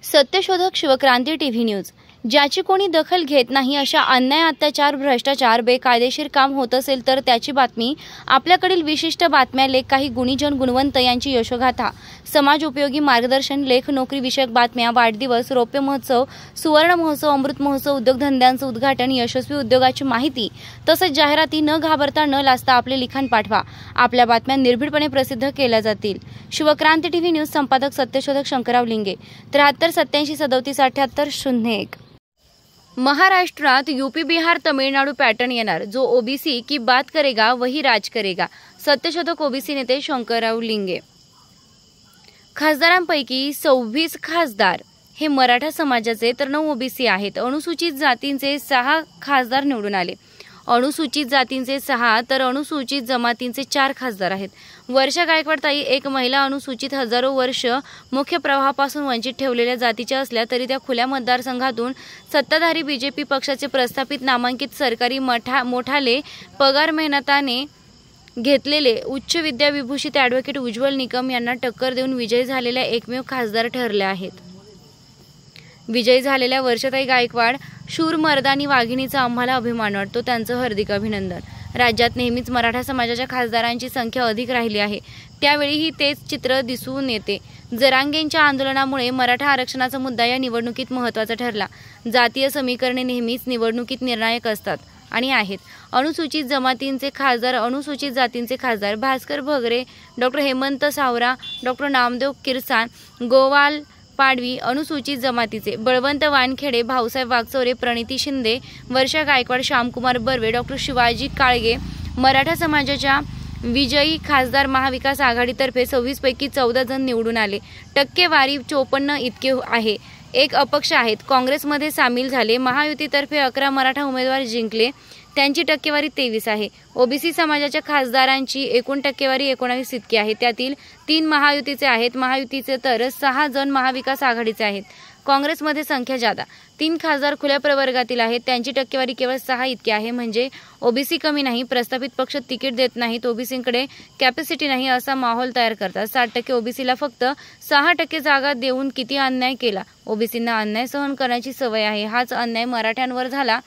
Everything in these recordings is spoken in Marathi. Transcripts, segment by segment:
सत्यशोधक शिवक्रांती टीव्ही न्यूज। ज्याची कोणी दखल घेत नाही अशा अन्याय, अत्याचार, भ्रष्टाचार, बेकायदेशीर काम होत असेल तर त्याची बातमी, आपल्याकडील विशिष्ट बातम्या, लेख, काही गुणीजन गुणवंत यांची यशोगाथा, समाज उपयोगी मार्गदर्शन, लेख, नोकरी विषयक बातम्या, वाढदिवस, रौप्य महोत्सव, सुवर्ण महोत्सव, अमृत महोत्सव, उद्योगधंद्यांचं उद्घाटन, यशस्वी उद्योगाची माहिती तसंच जाहिराती न घाबरता न लाजता आपले लिखाण पाठवा। आपल्या बातम्या निर्भीडपणे प्रसिद्ध केल्या जातील। शिवक्रांती टीव्ही न्यूज संपादक सत्यशोधक शंकरराव लिंगे 73 87 37 78 01। महाराष्ट्रात यूपी, बिहार, तमिळनाडू पॅटर्न येणार। जो ओबीसी की बात करेगा वही राज करेगा। सत्यशोधक ओबीसी नेते शंकरराव लिंगे। खासदारांपैकी 26 खासदार हे मराठा समाजाचे तर 9 ओबीसी आहेत। अनुसूचित जातींचे 6 खासदार निवडून आले। अनुसूचित जातींचे 6 तर अनुसूचित जमातींचे 4 खासदार आहेत। वर्षा गायकवाड ताई एक महिला अनुसूचित हजारो वर्ष मुख्य प्रवाहापासून वंचित ठेवलेल्या जातीच्या असल्या तरी त्या खुल्या मतदारसंघातून सत्ताधारी बीजेपी पक्षाचे प्रस्थापित नामांकित सरकारी मोठाले पगार मेहनताने घेतलेले उच्च विद्याविभूषित ॲडव्होकेट उज्ज्वल निकम यांना टक्कर देऊन विजयी झालेल्या एकमेव खासदार ठरल्या आहेत। विजयी झालेल्या वर्षाताई गायकवाड शूर मर्दानी वाघिणीचा आम्हाला अभिमान वाटतो, त्यांचं हार्दिक अभिनंदन। राज्यात नेहमीच मराठा समाजाच्या खासदारांची संख्या अधिक राहिली आहे, त्यावेळीही तेच चित्र दिसून येते। जरांगेंच्या आंदोलनामुळे मराठा आरक्षणाचा मुद्दा या निवडणुकीत महत्त्वाचा ठरला। जातीय समीकरणे नेहमीच निवडणुकीत निर्णायक असतात आणि आहेत। अनुसूचित जमातींचे खासदार, अनुसूचित जातींचे खासदार भास्कर भगरे, डॉक्टर हेमंत सावरा, डॉक्टर नामदेव किरसान, गोवाल पाडवी अनुसूचित जमातीचे, बळवंत वानखेडे, भाऊसाहेब वागचौरे, प्रणिती शिंदे, वर्षा गायकवाड, श्यामकुमार बर्वे, डॉक्टर शिवाजी काळगे मराठा समाजाच्या विजयी खासदार। महाविकास आघाडीतर्फे 26 पैकी 14 जण निवडून आले। टक्केवारी 54 इतके आहे। एक अपक्ष आहेत, काँग्रेसमध्ये सामील झाले। महायुतीतर्फे 11 मराठा उमेदवार जिंकले, त्यांची टक्केवारी 23 आहे। ओबीसी समाजाच्या खासदारांची एकूण टक्केवारी 19 इतकी आहे, त्यातील 3 महायुतीचे आहेत। महायुतीचे तर 6 जण महाविकास आघाडीचे आहेत। काँग्रेसमध्ये संख्या जादा, 3 खासदार खुल्या प्रवर्गातील आहेत, त्यांची टक्केवारी केवळ 6 इतकी आहे। म्हणजे ओबीसी कमी नाही, प्रस्थापित पक्ष तिकीट देत नाहीत, ओबीसींकडे कॅपॅसिटी नाही असा माहोल तयार करतात। 60% ओबीसीला फक्त 6% जागा देऊन किती अन्याय केला। ओबीसींना अन्याय सहन करण्याची सवय आहे। हाच अन्याय मराठ्यांवर झाला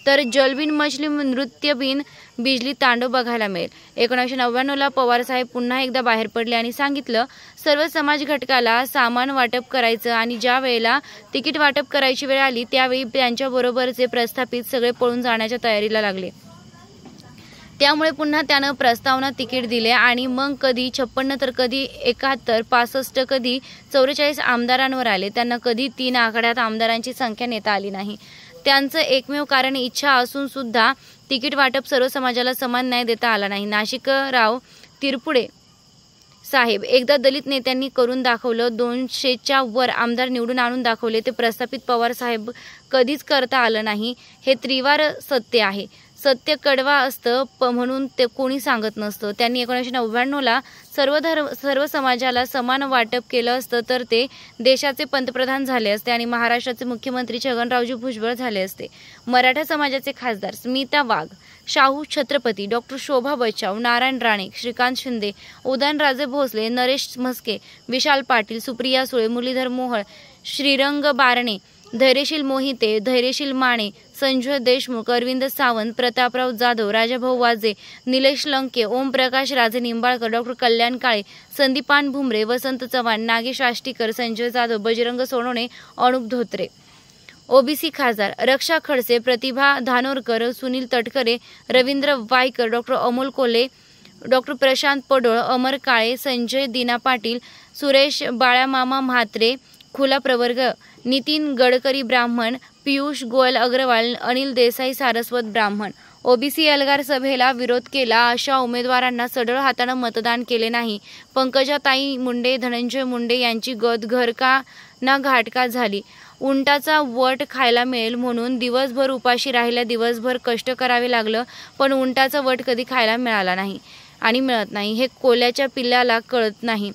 तर जलबिन मछली नृत्यबिन बिजली तांडव बघायला मिळेल। 1999ला पवारसाहेब पुन्हा एकदा बाहेर पडले आणि सांगितलं सर्व समाज घटकाला सामान वाटप करायचं आणि ज्या वेळेला तिकीट वाटप करायची वेळ आली त्यावेळी त्यांच्याबरोबरचे प्रस्थापित सगळे पळून जाण्याच्या तयारीला लागले। त्यामुळे पुन्हा त्यानं प्रस्तावना तिकीट दिले आणि मग कधी 56 तर कधी 71, 65, कधी 44 आमदारांवर आले। त्यांना कधी 3 आखाड्यात आमदारांची संख्या नेता आली नाही। त्यांचं एकमेव कारण इच्छा असून सुद्धा तिकीट वाटप सर्व समाजाला समान न्याय देता आला नाही। नाशिकराव तिरपुडे साहेब एकदा दलित नेत्यांनी करून दाखवलं, 200च्या वर आमदार निवडून आणून दाखवले, ते प्रस्थापित पवार साहेब कधीच करता आलं नाही। हे त्रिवार सत्य आहे। सत्य कडवा असतं म्हणून ते कोणी सांगत नसतं। त्यांनी 1999ला सर्व समाजाला समान वाटप केलं असतं तर ते देशाचे पंतप्रधान झाले असते आणि महाराष्ट्राचे मुख्यमंत्री छगनरावजी भुजबळ झाले असते। मराठा समाजाचे खासदार स्मिता वाघ, शाहू छत्रपती, डॉक्टर शोभा बच्चाव, नारायण राणे, श्रीकांत शिंदे, उदयनराजे भोसले, नरेश म्हस्के, विशाल पाटील, सुप्रिया सुळे, मुरलीधर मोहोळ, श्रीरंग बारणे, धैर्यशील मोहिते, धैर्यशील माने, संजय देशमुख, अरविंद सावंत, प्रतापराव जाधव, राजाभाऊ वाजे, निलेश लंके, ओमप्रकाश राजे निंबाळकर, डॉक्टर कल्याण काळे, संदीपान भुमरे, वसंत चव्हाण, नागेश आष्टीकर, संजय जाधव, बजरंग सोनवणे, अनुप धोत्रे। ओबीसी खासदार रक्षा खडसे, प्रतिभा धानोरकर, सुनील तटकरे, रवींद्र वायकर, डॉक्टर अमोल कोल्हे, डॉक्टर प्रशांत पडोळ, अमर काळे, संजय दिना पाटील, सुरेश बाळामामा म्हात्रे खुला प्रवर्ग, नितीन गडकरी ब्राह्मण, पियुष गोयल अग्रवाल, अनिल देसाई सारस्वत ब्राह्मण। ओबीसी एल्गार सभेला विरोध केला अशा उमेदवारांना सढळ हातानं मतदान केले नाही। पंकजाताई मुंडे, धनंजय मुंडे यांची गत घर का ना घाटका झाली। उंटाचा वट खायला मिळेल म्हणून दिवसभर उपाशी राहिल्या, दिवसभर कष्ट करावे लागलं, पण उंटाचा वट कधी खायला मिळाला नाही आणि मिळत नाही हे कोल्याच्या पिल्लाला कळत नाही।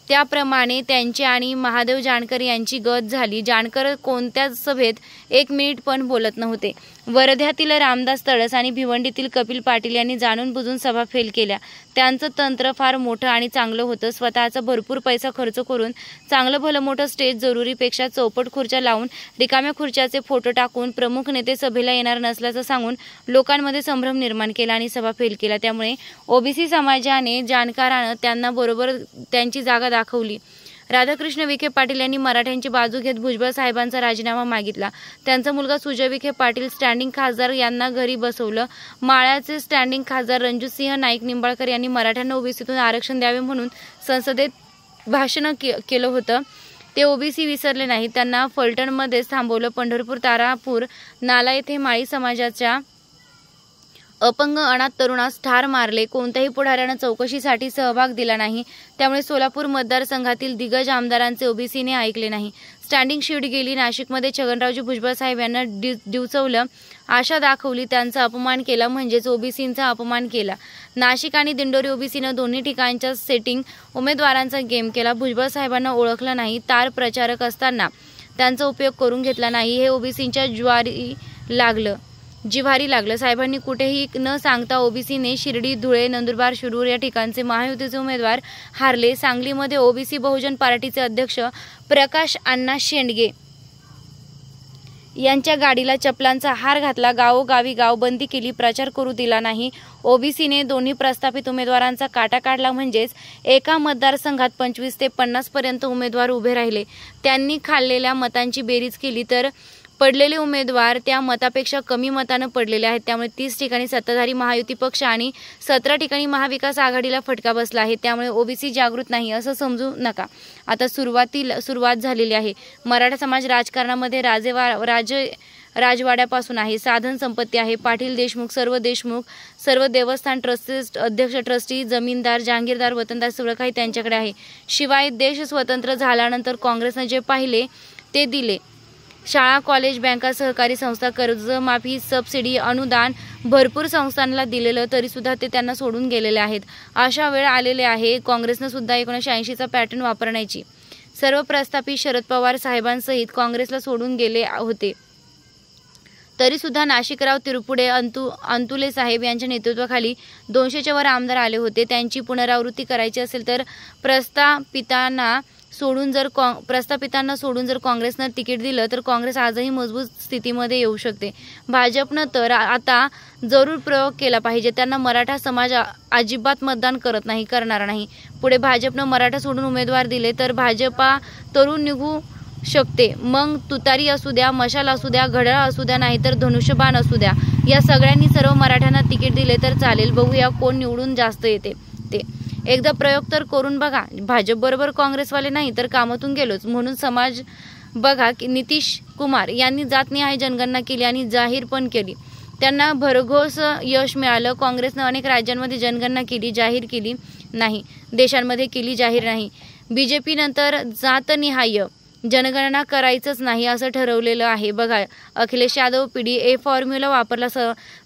त्याप्रमाणे त्यांची आणि महादेव जानकर यांची गत झाली। जानकर कोणत्याच सभेत 1 मिनिट पण बोलत नव्हते वर्ध्यातील रामदास तळस आणि भिवंडीतील कपिल पाटील यांनी जाणून बुजून सभा फेल केल्या. त्यांचं तंत्र फार मोठं आणि चांगलं होतं. स्वतःचा भरपूर पैसा खर्च करून चांगलं भलं मोठं स्टेज जरुरीपेक्षा चौपट खुर्च्या लावून रिकाम्या खुर्च्याचे फोटो टाकून प्रमुख नेते सभेला येणार नसल्याचं सांगून लोकांमध्ये संभ्रम निर्माण केला आणि सभा फेल केला. त्यामुळे ओबीसी समाजाने जाणकारानं त्यांना बरोबर त्यांची जागा दाखवली. राधाकृष्ण विखे पाटील यांनी मराठ्यांची बाजू घेत भुजबळ साहेबांचा राजीनामा मागितला. त्यांचा मुलगा सुजय विखे पाटील स्टँडिंग खासदार यांना घरी बसवलं. माळ्याचे स्टँडिंग खासदार रणजितसिंह नाईक निंबाळकर यांनी मराठ्यांना ओबीसीतून आरक्षण द्यावे म्हणून संसदेत भाषण केलं होतं. ते ओबीसी विसरले नाही. त्यांना फलटणमध्येच थांबवलं. पंढरपूर, तारापूर, नाला येथे माळी समाजाच्या अपंग अनाथ तरुणास ठार मारले. कोणत्याही पुढाऱ्यानं चौकशीसाठी सहभाग दिला नाही. त्यामुळे सोलापूर मतदारसंघातील दिग्गज आमदारांचे ओबीसीने ऐकले नाही. स्टँडिंग शीट गेली. नाशिकमध्ये छगनरावजी भुजबळ साहेब यांना डिवचवलं. आशा दाखवली. त्यांचा अपमान केला म्हणजेच ओबीसींचा अपमान केला. नाशिक आणि दिंडोरी ओबीसीनं दोन्ही ठिकाणच्या सेटिंग उमेदवारांचा गेम केला. भुजबळ साहेबांना ओळखलं नाही. तार प्रचारक असताना त्यांचा उपयोग करून घेतला नाही. हे ओबीसींच्या जिव्हारी लागलं. साहेबांनी कुठेही न सांगता ओबीसीने शिर्डी, धुळे, नंदुरबार, शिरूर या ठिकाणचे महायुतीचे उमेदवार हारले. सांगलीमध्ये ओबीसी बहुजन पार्टीचे अध्यक्ष प्रकाश अण्णा शेंडगे यांच्या गाडीला चपलांचा हार घातला. गावोगावी गावबंदी केली. प्रचार करू दिला नाही. ओबीसीने दोन्ही प्रस्थापित उमेदवारांचा काटा काढला. म्हणजेच एका मतदारसंघात 25 ते 50 पर्यंत उमेदवार उभे राहिले. त्यांनी खाल्लेल्या मतांची बेरीज केली तर पडलेले उमेदवार त्या मतापेक्षा कमी मतानं पडलेले आहेत. त्यामुळे 30 ठिकाणी सत्ताधारी महायुती पक्ष आणि 17 ठिकाणी महाविकास आघाडीला फटका बसला आहे. त्यामुळे ओबीसी जागृत नाही असं समजू नका. आता सुरुवात झालेली आहे. मराठा समाज राजकारणामध्ये राजवाड्यापासून आहे. साधन संपत्ती आहे. पाटील, देशमुख, सर्व देवस्थान ट्रस्टी अध्यक्ष, ट्रस्टी, जमीनदार, जहागीरदार, वतनदार सगळं काही त्यांच्याकडे आहे. शिवाय देश स्वतंत्र झाल्यानंतर काँग्रेसनं जे पाहिले ते दिले. शाळा, कॉलेज, बँका, सहकारी संस्था, कर्जमाफी, सबसिडी, अनुदान भरपूर संस्थांना दिलेलं तरी सुद्धा ते त्यांना सोडून गेलेले आहेत. अशा वेळ आलेले आहे काँग्रेसनं सुद्धा 1980चा पॅटर्न वापरण्याची. सर्व प्रस्थापित शरद पवार साहेबांसहित काँग्रेसला सोडून गेले होते. तरी सुद्धा नाशिकराव तिरुपुडे, अंतुले साहेब यांच्या नेतृत्वाखाली 200च्या वर आमदार आले होते. त्यांची पुनरावृत्ती करायची असेल तर प्रस्थापितांना सोडून जर काँग्रेसनं तिकीट दिलं तर काँग्रेस आजही मजबूत स्थितीमध्ये येऊ शकते. भाजपनं तर आता जरूर प्रयोग केला पाहिजे. त्यांना मराठा समाज अजिबात मतदान करणार नाही. पुढे भाजपनं मराठा सोडून उमेदवार दिले तर भाजपा तरुण निघू शकते. मग तुतारी असू द्या, मशाल असू द्या, घड्याळ असू द्या, नाहीतर धनुष्यबाण असू द्या, या सगळ्यांनी सर्व मराठ्यांना तिकीट दिले तर चालेल. बघूया कोण निवडून जास्त येते ते. एकदा प्रयोग तर करून बघा. भाजप बरोबर काँग्रेसवाले नाही तर कामातून गेलोच म्हणून समाज बघा की नितीश कुमार यांनी जातनिहाय जनगणना केली आणि जाहीर पण केली. त्यांना भरघोस यश मिळालं. काँग्रेसनं अनेक राज्यांमध्ये जनगणना केली, जाहीर केली नाही. देशांमध्ये केली, जाहीर नाही. बीजेपी नंतर जातनिहाय जनगणना करायचंच नाही असं ठरवलेलं आहे. बघा, अखिलेश यादव PDA फॉर्म्युला वापरला.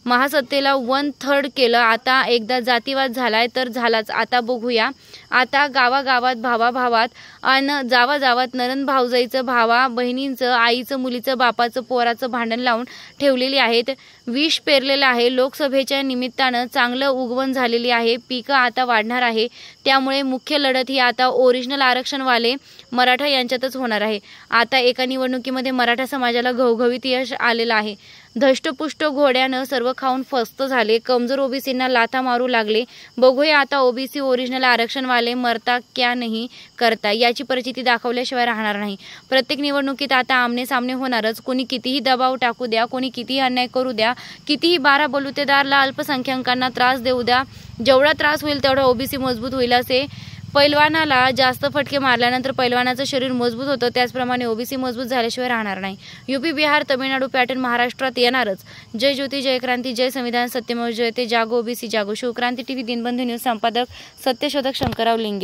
महासत्तेला 1/3 केलं. आता एकदा जातीवाद झालाय तर झालाच. आता बघूया. आता गावागावात, भावाभावात आणि जावाजावात नणंद भावजाईचं, भावा बहिणींचं, आईचं, मुलीचं, बापाचं, पोराचं भांडण लावून ठेवलेली आहेत. विष पेरलेलं आहे. लोकसभेच्या निमित्तानं चांगलं उगवण झालेली आहे. पिकं आता वाढणार आहे. त्यामुळे मुख्य लढत ही आता ओरिजिनल आरक्षणवाले मराठा यांच्यातच होणार आहे. आता एका निवडणुकीमध्ये मराठा समाजाला घवघवीत यश आलेलं आहे. धष्टपुष्ट घोड्यानं सर्व खाऊन फस्त झाले. कमजोर ओबीसींना लाथा मारू लागले. बघूया आता ओबीसी ओरिजिनल आरक्षणवाले मरता क्या नाही करता याची परिस्थिती दाखवल्याशिवाय राहणार नाही. प्रत्येक निवडणुकीत आता आमने सामने होणारच. कोणी कितीही दबाव टाकू द्या, कोणी कितीही अन्याय करू द्या, कितीही बारा बलुतेदारला अल्पसंख्याकांना त्रास देऊ द्या, जेवढा त्रास होईल तेवढा ओबीसी मजबूत होईल. असे पैलवानाला जास्त फटके मारल्यानंतर पैलवानाचं शरीर मजबूत होतं, त्याचप्रमाणे ओबीसी मजबूत झाल्याशिवाय राहणार नाही. यूपी, बिहार, तमिळनाडू पॅटर्न महाराष्ट्रात येणारच. जय ज्योती, जय क्रांती, जय संविधान, सत्यमेव जयते, जागो ओबीसी जागो. शिवक्रांती TV दिनबंधू न्यूज संपादक सत्यशोधक शंकरराव लिंगे.